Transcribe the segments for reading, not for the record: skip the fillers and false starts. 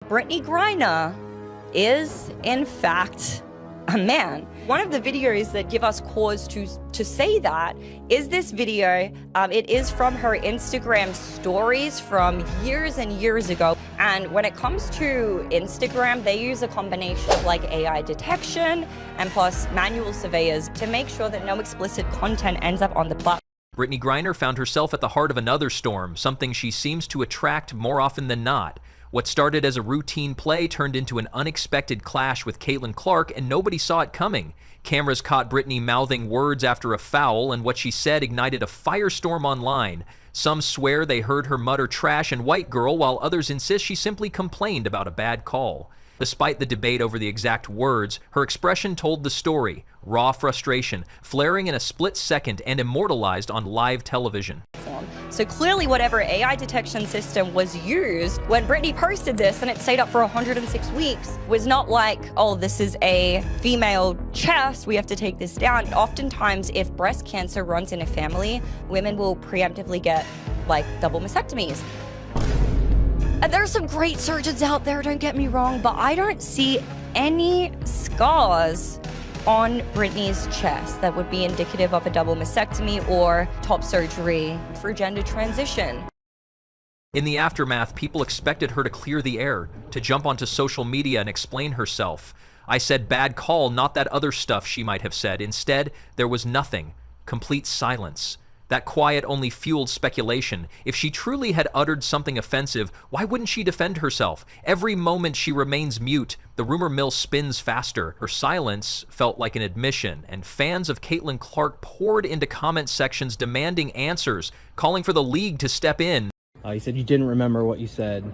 Brittney Griner is, in fact, a man. One of the videos that give us cause to say that is this video. It is from her Instagram stories from years and years ago. And when it comes to Instagram, they use a combination of like AI detection and plus manual surveyors to make sure that no explicit content ends up on the platform. Brittney Griner found herself at the heart of another storm, something she seems to attract more often than not. What started as a routine play turned into an unexpected clash with Caitlin Clark, and nobody saw it coming. Cameras caught Brittney mouthing words after a foul, and what she said ignited a firestorm online. Some swear they heard her mutter trash and white girl, while others insist she simply complained about a bad call. Despite the debate over the exact words, her expression told the story. Raw frustration, flaring in a split second and immortalized on live television. So clearly whatever AI detection system was used when Brittney posted this and it stayed up for 106 weeks was not like, oh, this is a female chest, we have to take this down. Oftentimes, if breast cancer runs in a family, women will preemptively get like double mastectomies. And there are some great surgeons out there, don't get me wrong, but I don't see any scars on Brittney's chest that would be indicative of a double mastectomy or top surgery for gender transition. In the aftermath, people expected her to clear the air, to jump onto social media and explain herself. I said bad call, not that other stuff she might have said. Instead, there was nothing. Complete silence. That quiet only fueled speculation. If she truly had uttered something offensive, why wouldn't she defend herself? Every moment she remains mute, the rumor mill spins faster. Her silence felt like an admission, and fans of Caitlin Clark poured into comment sections demanding answers, calling for the league to step in. You said you didn't remember what you said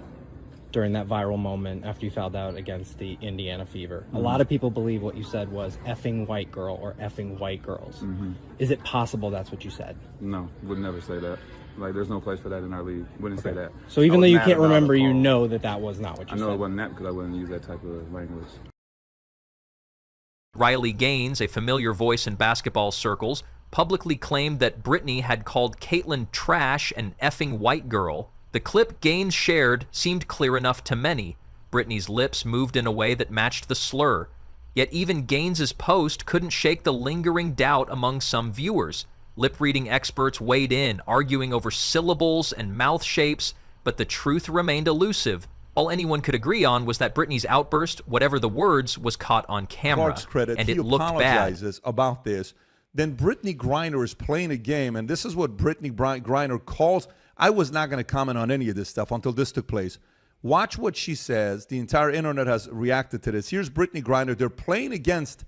during that viral moment after you fouled out against the Indiana Fever. A lot of people believe what you said was effing white girl or effing white girls. Is it possible that's what you said? No, would never say that. Like, there's no place for that in our league. Wouldn't say that. So even though you can't remember, you know that that was not what you said? I know it wasn't that because I wouldn't use that type of language. Riley Gaines, a familiar voice in basketball circles, publicly claimed that Brittney had called Caitlin trash and effing white girl. The clip Gaines shared seemed clear enough to many. Brittney's lips moved in a way that matched the slur. Yet even Gaines's post couldn't shake the lingering doubt among some viewers. Lip-reading experts weighed in, arguing over syllables and mouth shapes, but the truth remained elusive. All anyone could agree on was that Brittney's outburst, whatever the words, was caught on camera, Clark's credit, and it he looked apologizes bad. about this. Then Brittney Griner is playing a game, and this is what Brittney Griner calls. I was not going to comment on any of this stuff until this took place. Watch what she says. The entire internet has reacted to this. Here's Brittney Griner. They're playing against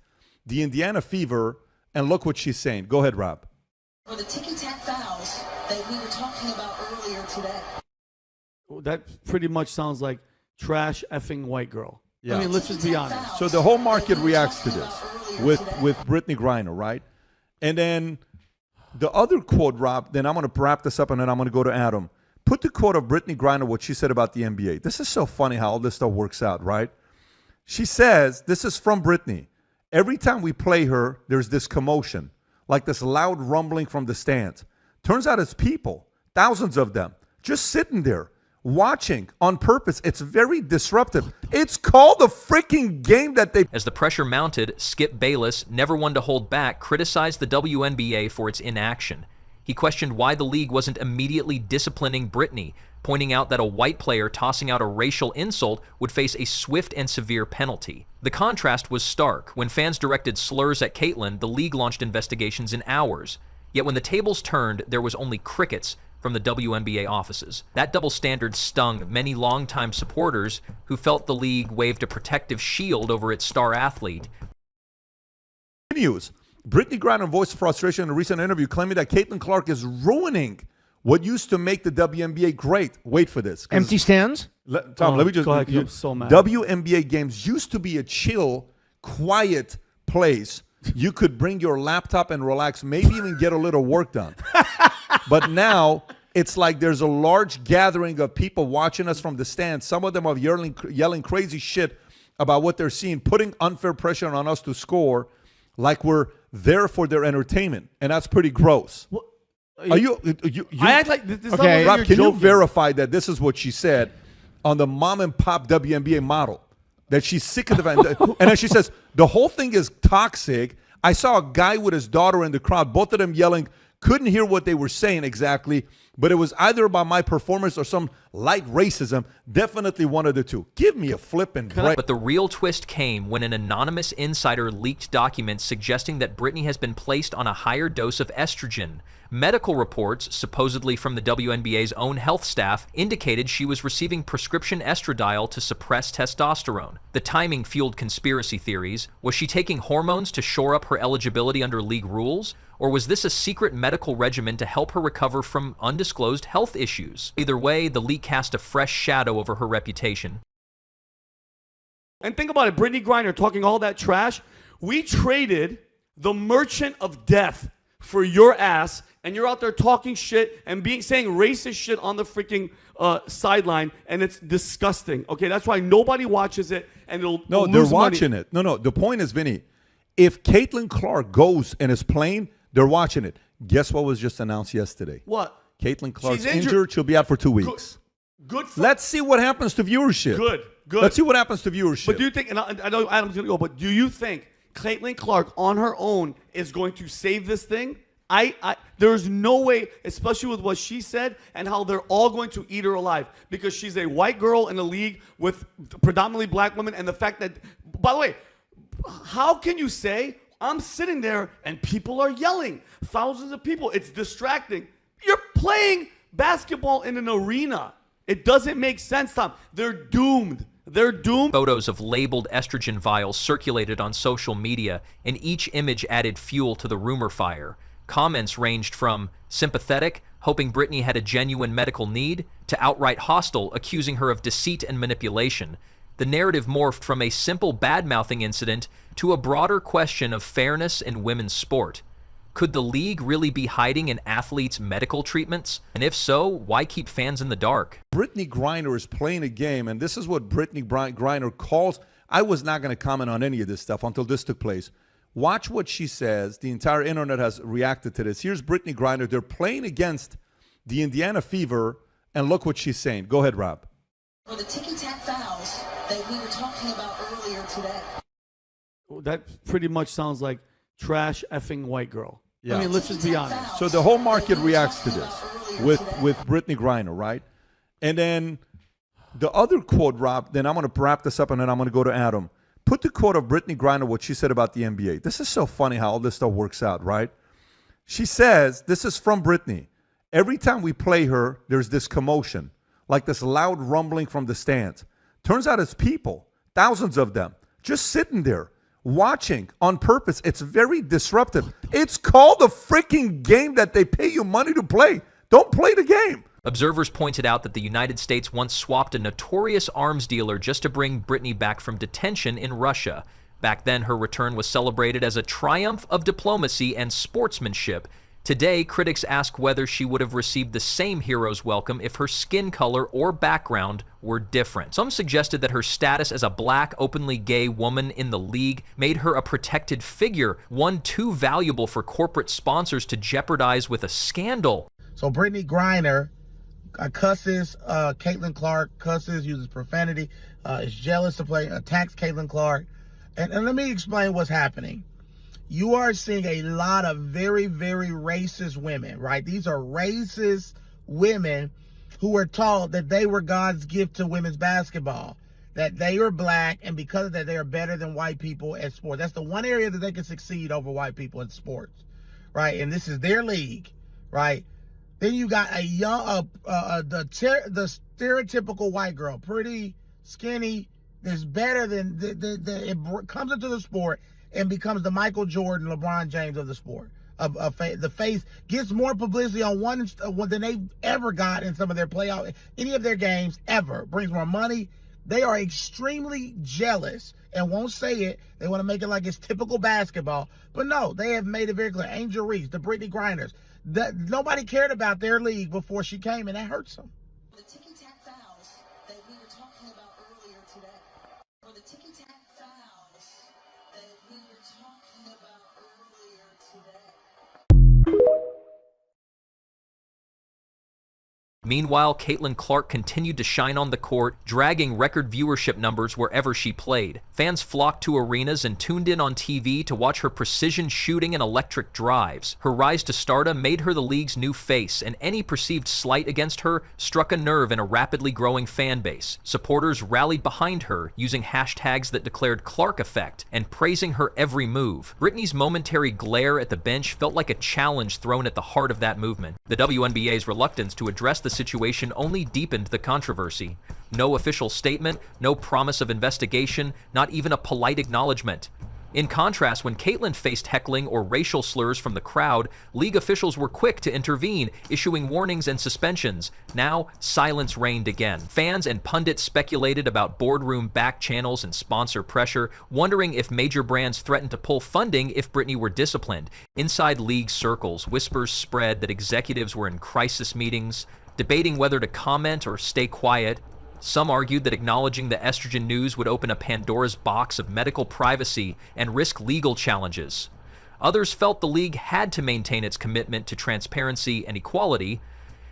the Indiana Fever, and look what she's saying. Go ahead, Rob. For the ticky-tack fouls that we were talking about earlier today. That pretty much sounds like trash effing white girl. Yeah. I mean, let's just be honest. So the whole market reacts to this with Brittney Griner, right? And then the other quote, Rob, then I'm going to wrap this up and then I'm going to go to Adam. Put the quote of Brittney Griner, what she said about the NBA. This is so funny how all this stuff works out, right? She says, this is from Brittney. Every time we play her, there's this commotion, like this loud rumbling from the stands. Turns out it's people, thousands of them, just sitting there, watching on purpose. It's very disruptive. It's called a freaking game that they... As the pressure mounted, Skip Bayless, never one to hold back, criticized the WNBA for its inaction. He questioned why the league wasn't immediately disciplining Brittney, pointing out that a white player tossing out a racial insult would face a swift and severe penalty. The contrast was stark. When fans directed slurs at Caitlin, the league launched investigations in hours. Yet when the tables turned, there was only crickets from the WNBA offices. That double standard stung many longtime supporters who felt the league waved a protective shield over its star athlete. News. Brittney Griner voiced frustration in a recent interview, claiming that Caitlin Clark is ruining what used to make the WNBA great. Wait for this. Empty stands? Tom, let me just... Go ahead, I'm so mad. WNBA games used to be a chill, quiet place. You could bring your laptop and relax, maybe even get a little work done. But now it's like there's a large gathering of people watching us from the stands. Some of them are yelling crazy shit about what they're seeing, putting unfair pressure on us to score like we're there for their entertainment. And that's pretty gross. Well, Are you I act like this. Okay. Rob, can you verify that this is what she said on the mom and pop WNBA model. That she's sick of the and then she says the whole thing is toxic. I saw a guy with his daughter in the crowd, both of them yelling, couldn't hear what they were saying exactly, but it was either about my performance or some light racism. Definitely one of the two. Give me a flipping break. But the real twist came when an anonymous insider leaked documents suggesting that Brittney has been placed on a higher dose of estrogen. Medical reports, supposedly from the WNBA's own health staff, indicated she was receiving prescription estradiol to suppress testosterone. The timing fueled conspiracy theories. Was she taking hormones to shore up her eligibility under league rules? Or was this a secret medical regimen to help her recover from undisclosed health issues? Either way, the leak cast a fresh shadow over her reputation. And think about it, Brittney Griner talking all that trash. We traded the merchant of death for your ass, and you're out there talking shit and saying racist shit on the freaking sideline, and it's disgusting. Okay, that's why nobody watches it, and it'll No, lose they're money. watching it. No. The point is, Vinny, if Caitlin Clark goes and is playing, they're watching it. Guess what was just announced yesterday? What? Caitlin Clark's She's injured. She'll be out for 2 weeks. Good. Let's see what happens to viewership. Good. Let's see what happens to viewership. But do you think, and I know Adam's going to go, but do you think Caitlin Clark on her own is going to save this thing? There's no way, especially with what she said and how they're all going to eat her alive, because she's a white girl in a league with predominantly black women, and the fact that, by the way, how can you say, I'm sitting there and people are yelling, thousands of people, it's distracting. You're playing basketball in an arena. It doesn't make sense, Tom. They're doomed. They're doomed. Photos of labeled estrogen vials circulated on social media, and each image added fuel to the rumor fire. Comments ranged from sympathetic, hoping Brittney had a genuine medical need, to outright hostile, accusing her of deceit and manipulation. The narrative morphed from a simple bad-mouthing incident to a broader question of fairness in women's sport. Could the league really be hiding in athletes' medical treatments? And if so, why keep fans in the dark? Brittney Griner is playing a game, and this is what Brittney Griner calls. I was not going to comment on any of this stuff until this took place. Watch what she says. The entire internet has reacted to this. Here's Brittney Griner. They're playing against the Indiana Fever, and look what she's saying. Go ahead, Rob. For the ticky-tack fouls that we were talking about earlier today. That pretty much sounds like trash effing white girl. Yeah. I mean, let's just be honest. So the whole market reacts to this with Brittney Griner, right? And then the other quote, Rob, then I'm going to wrap this up, and then I'm going to go to Adam. Put the quote of Brittney Griner, what she said about the NBA. This is so funny how all this stuff works out, right? She says, this is from Brittney. Every time we play her, there's this commotion, like this loud rumbling from the stands. Turns out it's people, thousands of them, just sitting there, watching on purpose. It's very disruptive. It's called a freaking game that they pay you money to play. Don't play the game. Observers pointed out that the United States once swapped a notorious arms dealer just to bring Brittney back from detention in Russia. Back then, her return was celebrated as a triumph of diplomacy and sportsmanship. Today, critics ask whether she would have received the same hero's welcome if her skin color or background were different. Some suggested that her status as a black, openly gay woman in the league made her a protected figure, one too valuable for corporate sponsors to jeopardize with a scandal. So Brittney Griner cusses Caitlin Clark, uses profanity, is jealous to play, attacks Caitlin Clark. And let me explain what's happening. You are seeing a lot of very, very racist women, right? These are racist women who were told that they were God's gift to women's basketball, that they are black, and because of that, they are better than white people at sports. That's the one area that they can succeed over white people in sports, right? And this is their league, right? Then you got a young, the stereotypical white girl, pretty, skinny, that's better than, it comes into the sport and becomes the Michael Jordan, LeBron James of the sport. The face gets more publicity on one than they've ever got in some of their playoff, any of their games ever. Brings more money. They are extremely jealous and won't say it. They want to make it like it's typical basketball. But no, they have made it very clear. Angel Reese, the Brittney Griners, that nobody cared about their league before she came, and that hurts them. The ticky-tack fouls that we were talking about earlier today. For the ticky-tack fouls that we were talking about earlier today. Meanwhile, Caitlin Clark continued to shine on the court, dragging record viewership numbers wherever she played. Fans flocked to arenas and tuned in on TV to watch her precision shooting and electric drives. Her rise to stardom made her the league's new face, and any perceived slight against her struck a nerve in a rapidly growing fan base. Supporters rallied behind her, using hashtags that declared Clark effect and praising her every move. Brittney's momentary glare at the bench felt like a challenge thrown at the heart of that movement. The WNBA's reluctance to address the situation only deepened the controversy. No official statement, no promise of investigation, not even a polite acknowledgement. In contrast, when Caitlin faced heckling or racial slurs from the crowd, league officials were quick to intervene, issuing warnings and suspensions. Now, silence reigned again. Fans and pundits speculated about boardroom back channels and sponsor pressure, wondering if major brands threatened to pull funding if Brittney were disciplined. Inside league circles, whispers spread that executives were in crisis meetings, debating whether to comment or stay quiet. Some argued that acknowledging the estrogen news would open a Pandora's box of medical privacy and risk legal challenges. Others felt the league had to maintain its commitment to transparency and equality,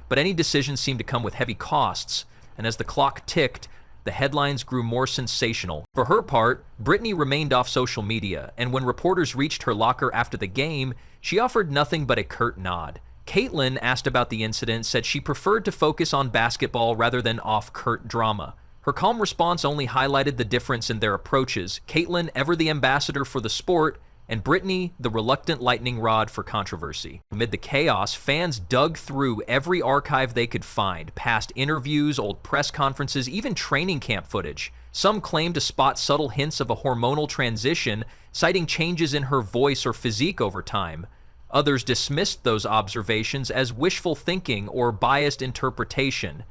but any decision seemed to come with heavy costs, and as the clock ticked, the headlines grew more sensational. For her part, Brittney remained off social media, and when reporters reached her locker after the game, she offered nothing but a curt nod. Caitlin, asked about the incident, said she preferred to focus on basketball rather than off-court drama. Her calm response only highlighted the difference in their approaches, Caitlin ever the ambassador for the sport, and Brittney the reluctant lightning rod for controversy. Amid the chaos, fans dug through every archive they could find, past interviews, old press conferences, even training camp footage. Some claimed to spot subtle hints of a hormonal transition, citing changes in her voice or physique over time. Others dismissed those observations as wishful thinking or biased interpretation.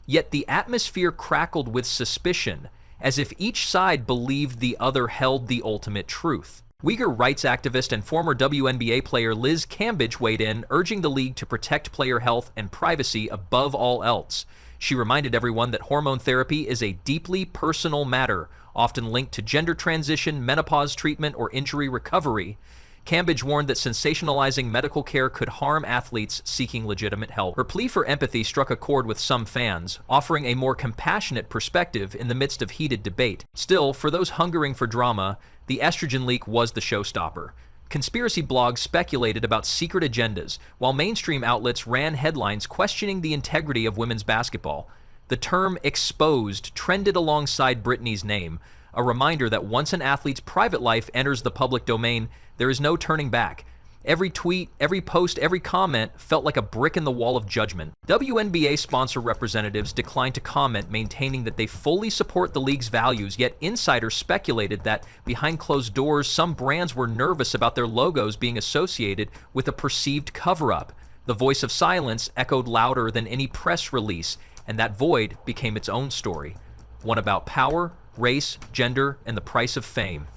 Yet the atmosphere crackled with suspicion, as if each side believed the other held the ultimate truth. Uyghur rights activist and former WNBA player Liz Cambage weighed in, urging the league to protect player health and privacy above all else. She reminded everyone that hormone therapy is a deeply personal matter, often linked to gender transition, menopause treatment, or injury recovery. Cambage warned that sensationalizing medical care could harm athletes seeking legitimate help. Her plea for empathy struck a chord with some fans, offering a more compassionate perspective in the midst of heated debate. Still, for those hungering for drama, the estrogen leak was the showstopper. Conspiracy blogs speculated about secret agendas, while mainstream outlets ran headlines questioning the integrity of women's basketball. The term exposed trended alongside Brittney's name, a reminder that once an athlete's private life enters the public domain, there is no turning back. Every tweet, every post, every comment felt like a brick in the wall of judgment. WNBA sponsor representatives declined to comment, maintaining that they fully support the league's values, yet insiders speculated that behind closed doors, some brands were nervous about their logos being associated with a perceived cover-up. The voice of silence echoed louder than any press release, and that void became its own story. One about power, race, gender, and the price of fame.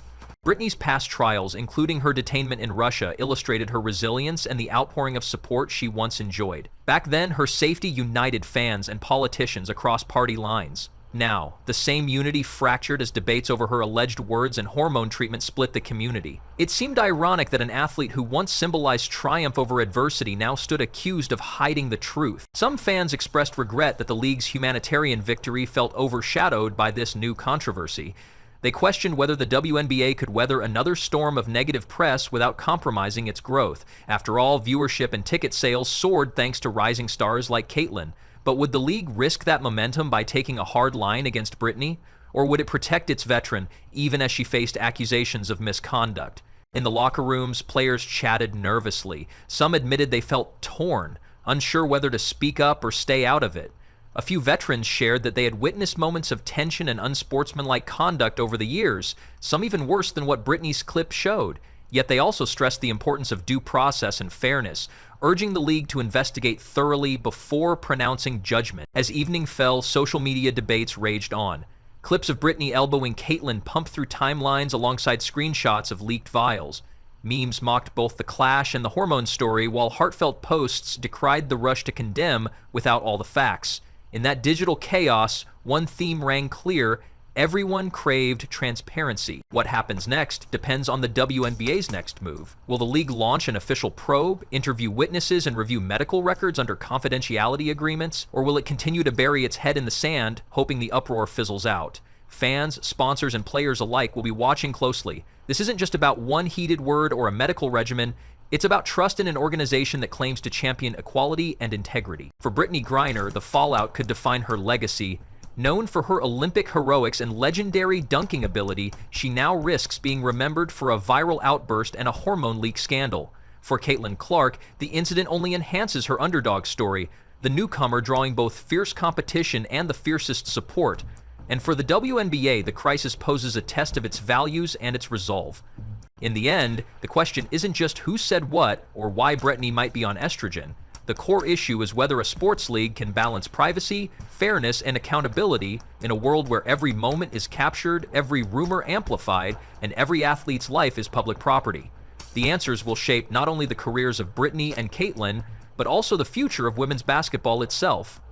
Brittney's past trials, including her detainment in Russia, illustrated her resilience and the outpouring of support she once enjoyed. Back then, her safety united fans and politicians across party lines. Now, the same unity fractured as debates over her alleged words and hormone treatment split the community. It seemed ironic that an athlete who once symbolized triumph over adversity now stood accused of hiding the truth. Some fans expressed regret that the league's humanitarian victory felt overshadowed by this new controversy. They questioned whether the WNBA could weather another storm of negative press without compromising its growth. After all, viewership and ticket sales soared thanks to rising stars like Caitlin. But would the league risk that momentum by taking a hard line against Brittney? Or would it protect its veteran, even as she faced accusations of misconduct? In the locker rooms, players chatted nervously. Some admitted they felt torn, unsure whether to speak up or stay out of it. A few veterans shared that they had witnessed moments of tension and unsportsmanlike conduct over the years, some even worse than what Brittney's clip showed. Yet they also stressed the importance of due process and fairness, urging the league to investigate thoroughly before pronouncing judgment. As evening fell, social media debates raged on. Clips of Brittney elbowing Caitlin pumped through timelines alongside screenshots of leaked vials. Memes mocked both the clash and the hormone story, while heartfelt posts decried the rush to condemn without all the facts. In that digital chaos, one theme rang clear: Everyone craved transparency. What happens next depends on the WNBA's next move. Will the league launch an official probe, interview witnesses, and review medical records under confidentiality agreements? Or will it continue to bury its head in the sand, hoping the uproar fizzles out? Fans, sponsors, and players alike will be watching closely. This isn't just about one heated word or a medical regimen. It's about trust in an organization that claims to champion equality and integrity. For Brittney Griner, the fallout could define her legacy. Known for her Olympic heroics and legendary dunking ability, she now risks being remembered for a viral outburst and a hormone leak scandal. For Caitlin Clark, the incident only enhances her underdog story, the newcomer drawing both fierce competition and the fiercest support. And for the WNBA, the crisis poses a test of its values and its resolve. In the end, the question isn't just who said what or why Brittney might be on estrogen. The core issue is whether a sports league can balance privacy, fairness, and accountability in a world where every moment is captured, every rumor amplified, and every athlete's life is public property. The answers will shape not only the careers of Brittney and Caitlin, but also the future of women's basketball itself.